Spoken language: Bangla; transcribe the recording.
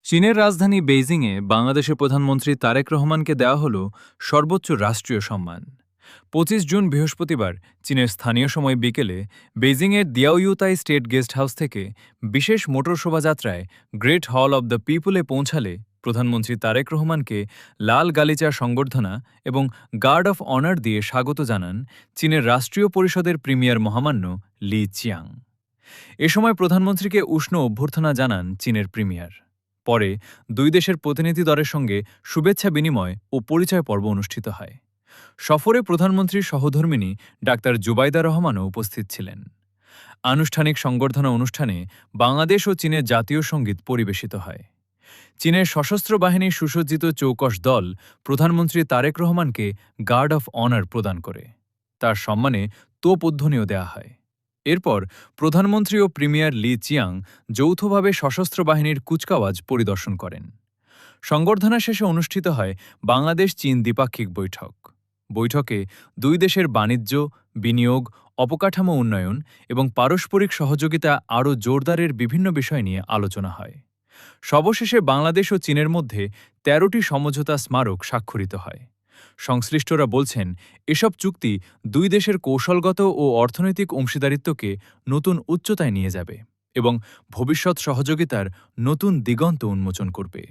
চীনের রাজধানী বেইজিংয়ে বাংলাদেশের প্রধানমন্ত্রী তারেক রহমানকে দেওয়া হল সর্বোচ্চ রাষ্ট্রীয় সম্মান। ২৫ জুন বৃহস্পতিবার চীনের স্থানীয় সময় বিকেলে বেইজিংয়ের দিয়াওইউতাই স্টেট গেস্ট হাউস থেকে বিশেষ মোটর শোভাযাত্রায় গ্রেট হল অব দ্য পিপলে পৌঁছালে প্রধানমন্ত্রী তারেক রহমানকে লাল গালিচা সংবর্ধনা এবং গার্ড অফ অনার দিয়ে স্বাগত জানান চীনের রাষ্ট্রীয় পরিষদের প্রিমিয়ার মহামান্য লি চিয়াং। এ সময় প্রধানমন্ত্রীকে উষ্ণ অভ্যর্থনা জানান চীনের প্রিমিয়ার। পরে দুই দেশের প্রতিনিধি দলের সঙ্গে শুভেচ্ছা বিনিময় ও পরিচয় পর্ব অনুষ্ঠিত হয়। সফরে প্রধানমন্ত্রীর সহধর্মিণী ডাক্তার জুবাইদা রহমানও উপস্থিত ছিলেন। আনুষ্ঠানিক সংবর্ধনা অনুষ্ঠানে বাংলাদেশ ও চীনের জাতীয় সঙ্গীত পরিবেশিত হয়। চীনের সশস্ত্র বাহিনীর সুসজ্জিত চৌকস দল প্রধানমন্ত্রী তারেক রহমানকে গার্ড অফ অনার প্রদান করে। তার সম্মানে তোপ উদ্ধনীয় দেয়া হয়। এরপর প্রধানমন্ত্রী ও প্রিমিয়ার লি চিয়াং যৌথভাবে সশস্ত্র বাহিনীর কুচকাওয়াজ পরিদর্শন করেন। সংবর্ধনা শেষে অনুষ্ঠিত হয় বাংলাদেশ চীন দ্বিপাক্ষিক বৈঠক। বৈঠকে দুই দেশের বাণিজ্য, বিনিয়োগ, অবকাঠামো উন্নয়ন এবং পারস্পরিক সহযোগিতা আরও জোরদারের বিভিন্ন বিষয় নিয়ে আলোচনা হয়। সবশেষে বাংলাদেশ ও চীনের মধ্যে ১৩টি সমঝোতা স্মারক স্বাক্ষরিত হয়। সংশ্লিষ্টরা বলছেন, এসব চুক্তি দুই দেশের কৌশলগত ও অর্থনৈতিক অংশীদারিত্বকে নতুন উচ্চতায় নিয়ে যাবে এবং ভবিষ্যৎ সহযোগিতার নতুন দিগন্ত উন্মোচন করবে।